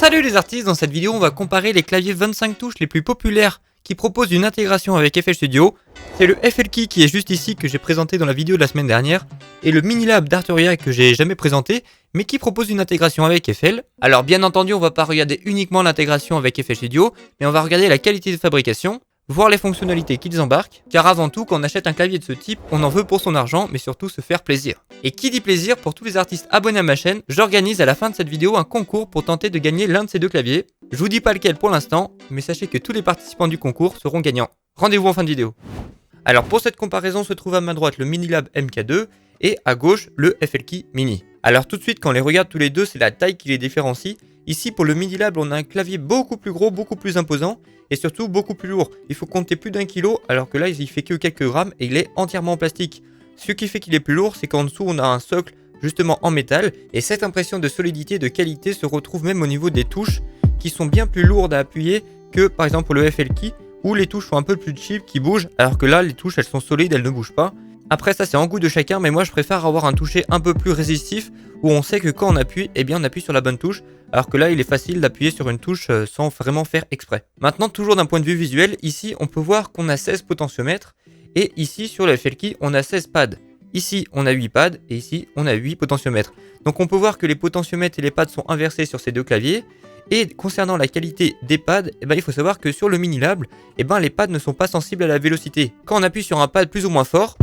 Salut les artistes, dans cette vidéo on va comparer les claviers 25 touches les plus populaires qui proposent une intégration avec FL Studio. C'est le FL-Key qui est juste ici que j'ai présenté dans la vidéo de la semaine dernière et le Minilab d'Arturia que j'ai jamais présenté mais qui propose une intégration avec FL. Alors bien entendu on va pas regarder uniquement l'intégration avec FL Studio mais on va regarder la qualité de fabrication, voir les fonctionnalités qu'ils embarquent, car avant tout, quand on achète un clavier de ce type, on en veut pour son argent, mais surtout se faire plaisir. Et qui dit plaisir, pour tous les artistes abonnés à ma chaîne, j'organise à la fin de cette vidéo un concours pour tenter de gagner l'un de ces deux claviers. Je vous dis pas lequel pour l'instant, mais sachez que tous les participants du concours seront gagnants. Rendez-vous en fin de vidéo. Alors pour cette comparaison se trouve à ma droite le Minilab MK2 et à gauche le FL-Key Mini. Alors tout de suite quand on les regarde tous les deux, c'est la taille qui les différencie. Ici pour le Minilab on a un clavier beaucoup plus gros, beaucoup plus imposant et surtout beaucoup plus lourd. Il faut compter plus d'1 kg alors que là il fait que quelques grammes et il est entièrement en plastique. Ce qui fait qu'il est plus lourd, c'est qu'en dessous on a un socle justement en métal et cette impression de solidité et de qualité se retrouve même au niveau des touches qui sont bien plus lourdes à appuyer que par exemple pour le FL-Key où les touches sont un peu plus cheap qui bougent alors que là les touches elles sont solides, elles ne bougent pas. Après ça c'est en goût de chacun mais moi je préfère avoir un toucher un peu plus résistif où on sait que quand on appuie, eh bien on appuie sur la bonne touche alors que là il est facile d'appuyer sur une touche sans vraiment faire exprès. Maintenant toujours d'un point de vue visuel, ici on peut voir qu'on a 16 potentiomètres et ici sur le FL-Key on a 16 pads. Ici on a 8 pads et ici on a 8 potentiomètres. Donc on peut voir que les potentiomètres et les pads sont inversés sur ces deux claviers. Et concernant la qualité des pads, eh ben, il faut savoir que sur le Minilab, eh ben, les pads ne sont pas sensibles à la vélocité. Quand on appuie sur un pad plus ou moins fort,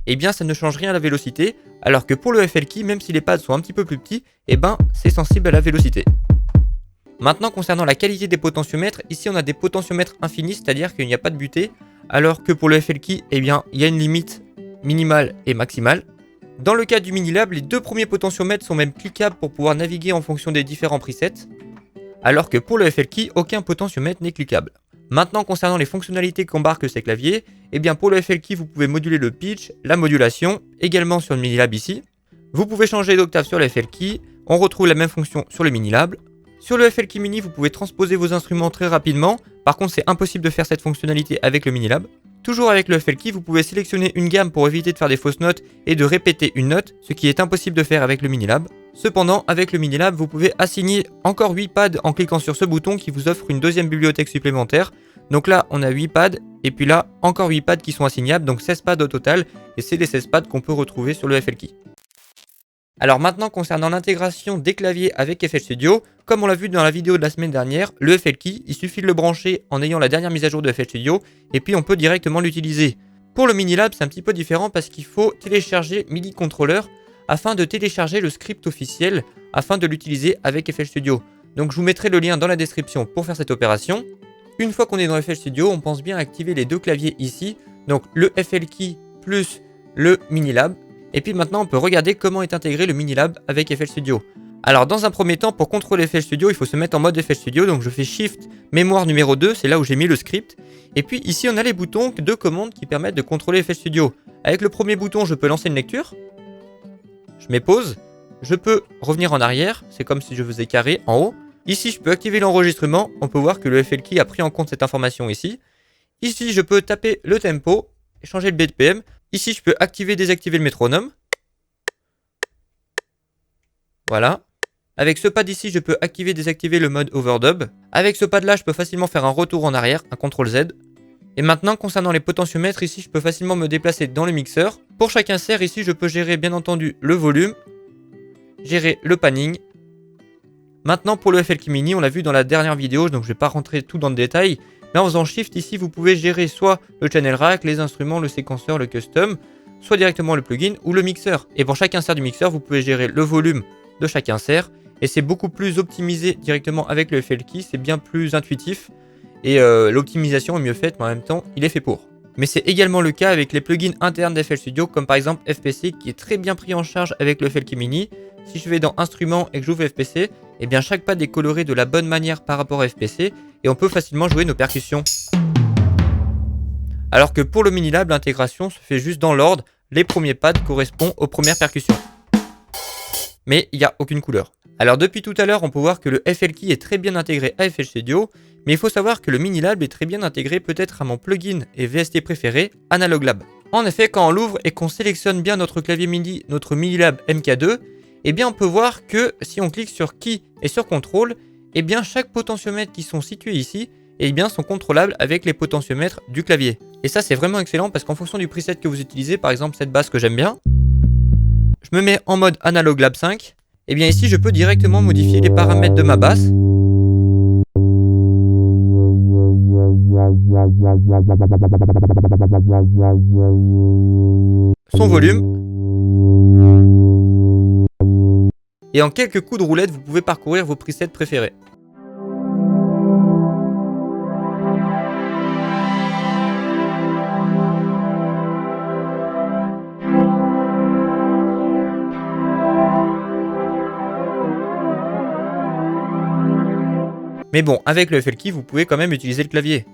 eh bien ça ne change rien à la vélocité, alors que pour le FL-Key, même si les pads sont un petit peu plus petits, eh ben c'est sensible à la vélocité. Maintenant concernant la qualité des potentiomètres, ici on a des potentiomètres infinis, c'est-à-dire qu'il n'y a pas de butée, alors que pour le FL-Key, eh bien il y a une limite minimale et maximale. Dans le cas du Minilab, les deux premiers potentiomètres sont même cliquables pour pouvoir naviguer en fonction des différents presets, alors que pour le FL-Key, aucun potentiomètre n'est cliquable. Maintenant concernant les fonctionnalités qu'embarquent ces claviers, eh bien pour le FL-Key vous pouvez moduler le pitch, la modulation, également sur le Minilab ici. Vous pouvez changer d'octave sur le FL-Key, on retrouve la même fonction sur le Minilab. Sur le FL-Key Mini vous pouvez transposer vos instruments très rapidement, par contre c'est impossible de faire cette fonctionnalité avec le Minilab. Toujours avec le FL-Key, vous pouvez sélectionner une gamme pour éviter de faire des fausses notes et de répéter une note, ce qui est impossible de faire avec le Minilab. Cependant, avec le Minilab, vous pouvez assigner encore 8 pads en cliquant sur ce bouton qui vous offre une deuxième bibliothèque supplémentaire. Donc là, on a 8 pads et puis là, encore 8 pads qui sont assignables, donc 16 pads au total et c'est les 16 pads qu'on peut retrouver sur le FL-Key. Alors maintenant, concernant l'intégration des claviers avec FL Studio, comme on l'a vu dans la vidéo de la semaine dernière, le FL-Key, il suffit de le brancher en ayant la dernière mise à jour de FL Studio et puis on peut directement l'utiliser. Pour le Minilab, c'est un petit peu différent parce qu'il faut télécharger MIDI Controller afin de télécharger le script officiel afin de l'utiliser avec FL Studio. Donc je vous mettrai le lien dans la description pour faire cette opération. Une fois qu'on est dans FL Studio, on pense bien activer les deux claviers ici, donc le FL-Key plus le Minilab. Et puis maintenant on peut regarder comment est intégré le Minilab avec FL Studio. Alors dans un premier temps, pour contrôler FL Studio, il faut se mettre en mode FL Studio, donc je fais Shift mémoire numéro 2, c'est là où j'ai mis le script. Et puis ici on a les boutons de commande qui permettent de contrôler FL Studio. Avec le premier bouton, je peux lancer une lecture. Je mets pause. Je peux revenir en arrière, c'est comme si je faisais carré en haut. Ici je peux activer l'enregistrement, on peut voir que le FL-Key a pris en compte cette information ici. Ici je peux taper le tempo et changer le BPM. Ici, je peux activer et désactiver le métronome. Voilà. Avec ce pad ici, je peux activer et désactiver le mode overdub. Avec ce pad là, je peux facilement faire un retour en arrière, un CTRL Z. Et maintenant, concernant les potentiomètres, ici, je peux facilement me déplacer dans le mixeur. Pour chaque insert, ici, je peux gérer bien entendu le volume, gérer le panning. Maintenant, pour le FL-Key Mini, on l'a vu dans la dernière vidéo, donc je ne vais pas rentrer tout dans le détail. Mais en faisant Shift ici, vous pouvez gérer soit le channel rack, les instruments, le séquenceur, le custom, soit directement le plugin ou le mixeur. Et pour chaque insert du mixeur, vous pouvez gérer le volume de chaque insert. Et c'est beaucoup plus optimisé directement avec le FL-Key, c'est bien plus intuitif. Et l'optimisation est mieux faite, mais en même temps, il est fait pour. Mais c'est également le cas avec les plugins internes d'FL Studio, comme par exemple FPC, qui est très bien pris en charge avec le FL-Key Mini. Si je vais dans Instruments et que j'ouvre FPC, eh bien chaque pad est coloré de la bonne manière par rapport à FPC et on peut facilement jouer nos percussions. Alors que pour le Minilab, l'intégration se fait juste dans l'ordre, les premiers pads correspondent aux premières percussions. Mais il n'y a aucune couleur. Alors depuis tout à l'heure, on peut voir que le FL-Key est très bien intégré à FL Studio, mais il faut savoir que le Minilab est très bien intégré peut-être à mon plugin et VST préféré, Analog Lab. En effet, quand on l'ouvre et qu'on sélectionne bien notre clavier MIDI, notre Minilab MK2, eh bien on peut voir que si on clique sur Key et sur Contrôle, eh bien chaque potentiomètre qui sont situés ici, eh bien sont contrôlables avec les potentiomètres du clavier. Et ça c'est vraiment excellent parce qu'en fonction du preset que vous utilisez, par exemple cette basse que j'aime bien, je me mets en mode Analog Lab 5, et bien ici je peux directement modifier les paramètres de ma basse. Son volume. Et en quelques coups de roulette, vous pouvez parcourir vos presets préférés. Mais bon, avec le FL Key, vous pouvez quand même utiliser le clavier.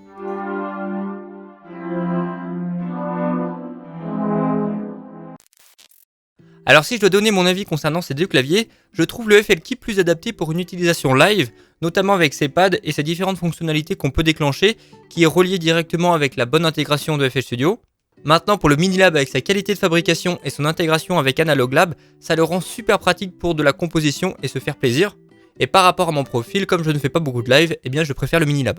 Alors si je dois donner mon avis concernant ces deux claviers, je trouve le FL Key plus adapté pour une utilisation live, notamment avec ses pads et ses différentes fonctionnalités qu'on peut déclencher, qui est relié directement avec la bonne intégration de FL Studio. Maintenant pour le Minilab avec sa qualité de fabrication et son intégration avec Analog Lab, ça le rend super pratique pour de la composition et se faire plaisir. Et par rapport à mon profil, comme je ne fais pas beaucoup de live, eh bien je préfère le Minilab.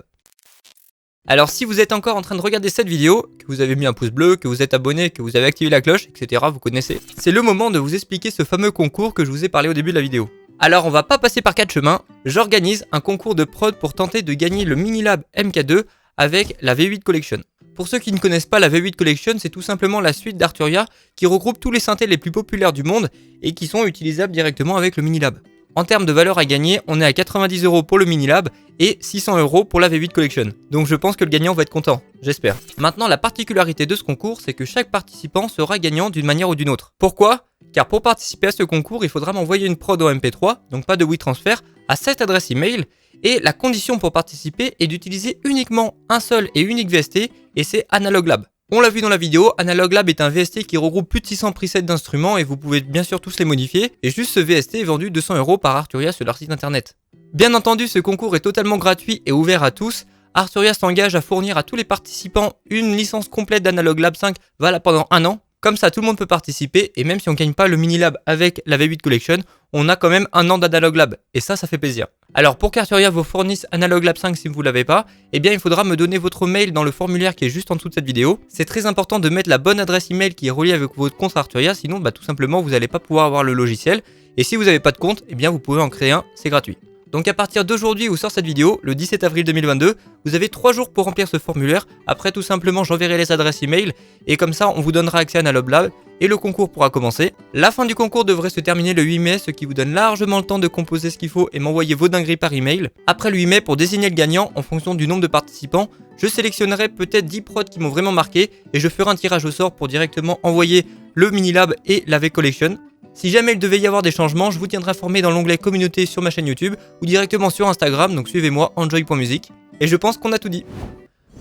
Alors si vous êtes encore en train de regarder cette vidéo, que vous avez mis un pouce bleu, que vous êtes abonné, que vous avez activé la cloche, etc. vous connaissez, c'est le moment de vous expliquer ce fameux concours que je vous ai parlé au début de la vidéo. Alors on va pas passer par 4 chemins, j'organise un concours de prod pour tenter de gagner le Minilab MK2 avec la V8 Collection. Pour ceux qui ne connaissent pas la V8 Collection, c'est tout simplement la suite d'Arturia qui regroupe tous les synthés les plus populaires du monde et qui sont utilisables directement avec le Minilab. En termes de valeur à gagner, on est à 90 € pour le Minilab et 600 € pour la V8 Collection. Donc je pense que le gagnant va être content, j'espère. Maintenant, la particularité de ce concours, c'est que chaque participant sera gagnant d'une manière ou d'une autre. Pourquoi ? Car pour participer à ce concours, il faudra m'envoyer une prod en MP3, donc pas de WeTransfer, à cette adresse email. Et la condition pour participer est d'utiliser uniquement un seul et unique VST, et c'est Analog Lab. On l'a vu dans la vidéo, Analog Lab est un VST qui regroupe plus de 600 presets d'instruments et vous pouvez bien sûr tous les modifier. Et juste ce VST est vendu 200 € par Arturia sur leur site internet. Bien entendu, ce concours est totalement gratuit et ouvert à tous. Arturia s'engage à fournir à tous les participants une licence complète d'Analog Lab 5 valable pendant 1 an. Comme ça, tout le monde peut participer et même si on ne gagne pas le Minilab avec la V8 Collection, on a quand même 1 an d'Analog Lab et ça fait plaisir. Alors pour qu'Arturia vous fournisse Analog Lab 5 si vous ne l'avez pas, eh bien il faudra me donner votre mail dans le formulaire qui est juste en dessous de cette vidéo. C'est très important de mettre la bonne adresse email qui est reliée avec votre compte Arturia, sinon tout simplement vous n'allez pas pouvoir avoir le logiciel. Et si vous n'avez pas de compte, eh bien vous pouvez en créer un, c'est gratuit. Donc à partir d'aujourd'hui où sort cette vidéo, le 17 avril 2022, vous avez 3 jours pour remplir ce formulaire. Après tout simplement j'enverrai les adresses email et comme ça on vous donnera accès à Analog Lab et le concours pourra commencer. La fin du concours devrait se terminer le 8 mai, ce qui vous donne largement le temps de composer ce qu'il faut et m'envoyer vos dingueries par email. Après le 8 mai, pour désigner le gagnant en fonction du nombre de participants, je sélectionnerai peut-être 10 prods qui m'ont vraiment marqué et je ferai un tirage au sort pour directement envoyer le Minilab et la V Collection. Si jamais il devait y avoir des changements, je vous tiendrai informé dans l'onglet communauté sur ma chaîne YouTube ou directement sur Instagram, donc suivez-moi enjoy.music. Et je pense qu'on a tout dit.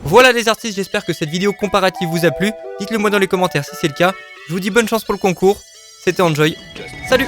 Voilà les artistes, j'espère que cette vidéo comparative vous a plu. Dites-le moi dans les commentaires si c'est le cas. Je vous dis bonne chance pour le concours. C'était Enjoy. Salut!